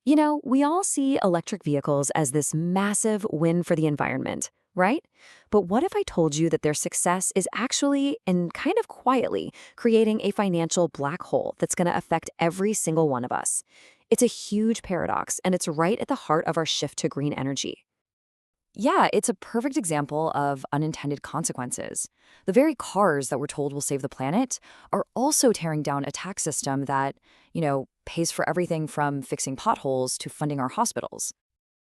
We all see electric vehicles as this massive win for the environment, right? But what if I told you that their success is actually, and kind of quietly, creating a financial black hole that's going to affect every single one of us? It's a huge paradox, and it's right at the heart of our shift to green energy. Yeah, it's a perfect example of unintended consequences. The very cars that we're told will save the planet are also tearing down a tax system that, pays for everything from fixing potholes to funding our hospitals.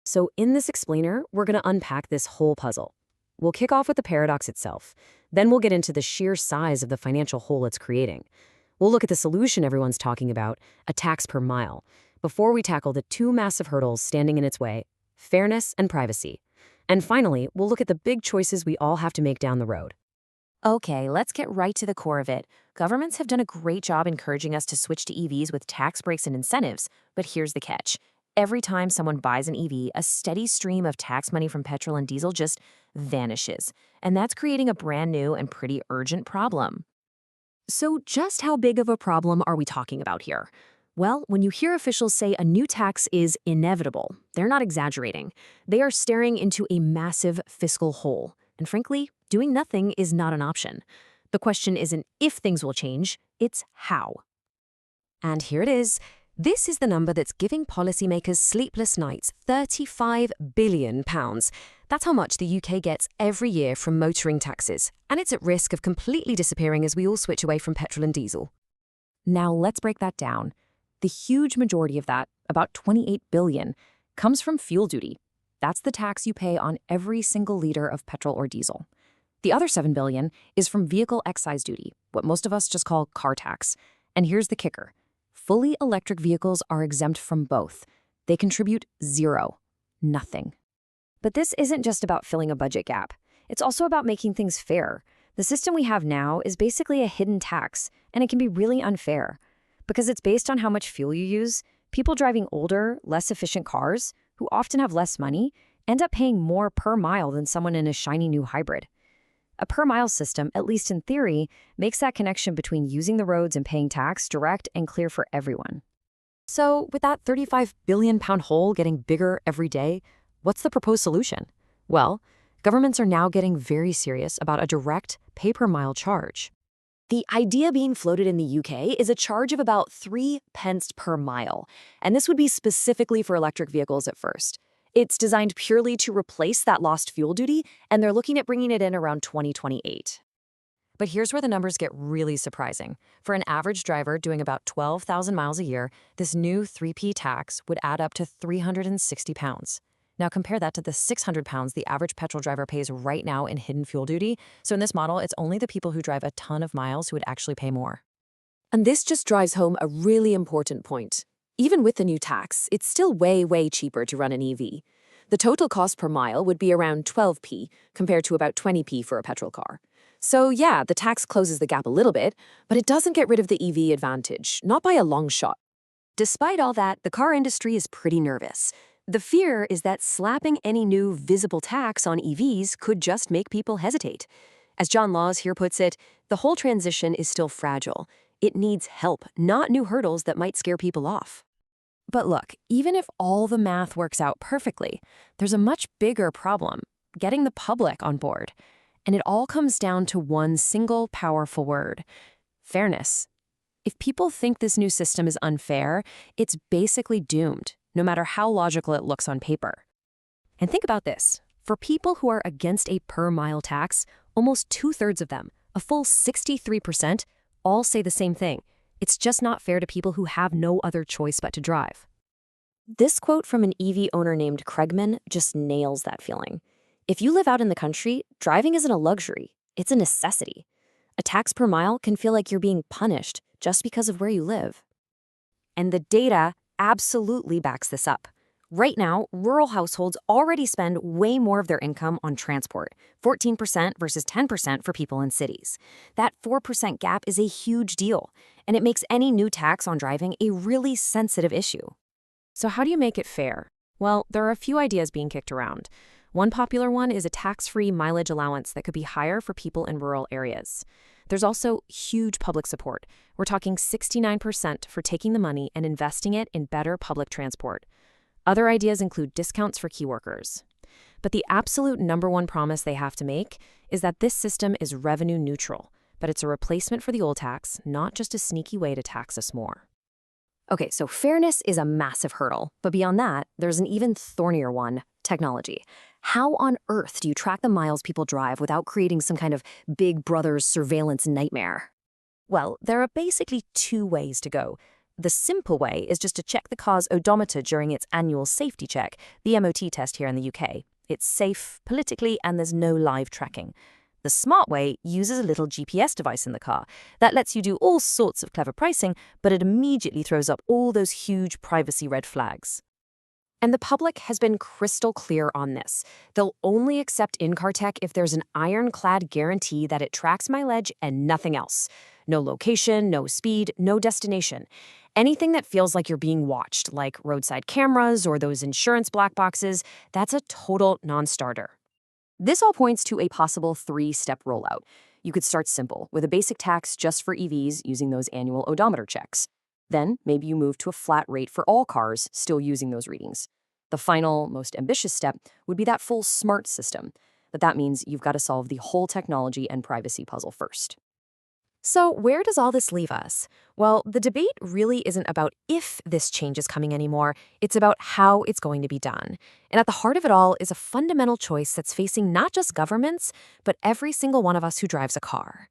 So, in this explainer, we're going to unpack this whole puzzle. We'll kick off with the paradox itself. Then we'll get into the sheer size of the financial hole it's creating. We'll look at the solution everyone's talking about, a tax per mile, before we tackle the two massive hurdles standing in its way: fairness and privacy. And finally, we'll look at the big choices we all have to make down the road. Okay, let's get right to the core of it. Governments have done a great job encouraging us to switch to EVs with tax breaks and incentives, but here's the catch. Every time someone buys an EV, a steady stream of tax money from petrol and diesel just vanishes. And that's creating a brand new and pretty urgent problem. So just how big of a problem are we talking about here? Well, when you hear officials say a new tax is inevitable, they're not exaggerating. They are staring into a massive fiscal hole. And frankly, doing nothing is not an option. The question isn't if things will change, it's how. And here it is. This is the number that's giving policymakers sleepless nights: £35 billion. That's how much the UK gets every year from motoring taxes, and it's at risk of completely disappearing as we all switch away from petrol and diesel. Now let's break that down. The huge majority of that, about $28 billion, comes from fuel duty. That's the tax you pay on every single liter of petrol or diesel. The other $7 billion is from vehicle excise duty, what most of us just call car tax. And here's the kicker. Fully electric vehicles are exempt from both. They contribute zero, nothing. But this isn't just about filling a budget gap. It's also about making things fair. The system we have now is basically a hidden tax, and it can be really unfair. Because it's based on how much fuel you use, people driving older, less efficient cars, who often have less money, end up paying more per mile than someone in a shiny new hybrid. A per-mile system, at least in theory, makes that connection between using the roads and paying tax direct and clear for everyone. So, with that £35 billion hole getting bigger every day, what's the proposed solution? Well, governments are now getting very serious about a direct pay-per-mile charge. The idea being floated in the UK is a charge of about 3 pence per mile, and this would be specifically for electric vehicles at first. It's designed purely to replace that lost fuel duty, and they're looking at bringing it in around 2028. But here's where the numbers get really surprising. For an average driver doing about 12,000 miles a year, this new 3P tax would add up to £360. Now compare that to the £600 the average petrol driver pays right now in hidden fuel duty. So in this model, it's only the people who drive a ton of miles who would actually pay more. And this just drives home a really important point. Even with the new tax, it's still way, way cheaper to run an EV. The total cost per mile would be around 12p, compared to about 20p for a petrol car. So yeah, the tax closes the gap a little bit, but it doesn't get rid of the EV advantage, not by a long shot. Despite all that, the car industry is pretty nervous. The fear is that slapping any new visible tax on EVs could just make people hesitate. As John Laws here puts it, the whole transition is still fragile. It needs help, not new hurdles that might scare people off. But look, even if all the math works out perfectly, there's a much bigger problem: getting the public on board. And it all comes down to one single powerful word: fairness. If people think this new system is unfair, it's basically doomed, no matter how logical it looks on paper. And think about this. For people who are against a per-mile tax, almost 2/3 of them, a full 63%, all say the same thing. It's just not fair to people who have no other choice but to drive. This quote from an EV owner named Craigman just nails that feeling. If you live out in the country, driving isn't a luxury, it's a necessity. A tax per mile can feel like you're being punished just because of where you live. And the data absolutely backs this up. Right now, rural households already spend way more of their income on transport, 14% versus 10% for people in cities. That 4% gap is a huge deal, and it makes any new tax on driving a really sensitive issue. So how do you make it fair? Well, there are a few ideas being kicked around. One popular one is a tax-free mileage allowance that could be higher for people in rural areas. There's also huge public support. We're talking 69% for taking the money and investing it in better public transport. Other ideas include discounts for key workers. But the absolute number one promise they have to make is that this system is revenue neutral, but it's a replacement for the old tax, not just a sneaky way to tax us more. Okay, so fairness is a massive hurdle, but beyond that, there's an even thornier one, technology. How on earth do you track the miles people drive without creating some kind of Big Brother's surveillance nightmare? Well, there are basically two ways to go. The simple way is just to check the car's odometer during its annual safety check, the MOT test here in the UK. It's safe politically and there's no live tracking. The smart way uses a little GPS device in the car that lets you do all sorts of clever pricing, but it immediately throws up all those huge privacy red flags. And the public has been crystal clear on this. They'll only accept in-car tech if there's an ironclad guarantee that it tracks mileage and nothing else. No location, no speed, no destination. Anything that feels like you're being watched, like roadside cameras or those insurance black boxes, that's a total non-starter. This all points to a possible 3-step rollout. You could start simple, with a basic tax just for EVs using those annual odometer checks. Then, maybe you move to a flat rate for all cars, still using those readings. The final, most ambitious step would be that full smart system. But that means you've got to solve the whole technology and privacy puzzle first. So where does all this leave us? Well, the debate really isn't about if this change is coming anymore, it's about how it's going to be done. And at the heart of it all is a fundamental choice that's facing not just governments, but every single one of us who drives a car.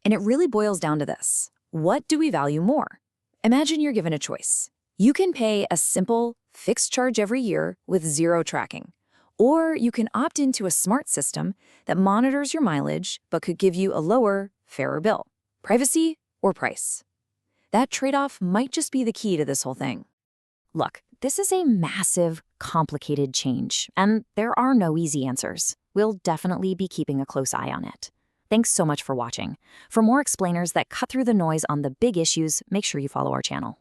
And it really boils down to this. What do we value more? Imagine you're given a choice. You can pay a simple, fixed charge every year with zero tracking. Or you can opt into a smart system that monitors your mileage but could give you a lower, fairer bill. Privacy or price? That trade-off might just be the key to this whole thing. Look, this is a massive, complicated change, and there are no easy answers. We'll definitely be keeping a close eye on it. Thanks so much for watching. For more explainers that cut through the noise on the big issues, make sure you follow our channel.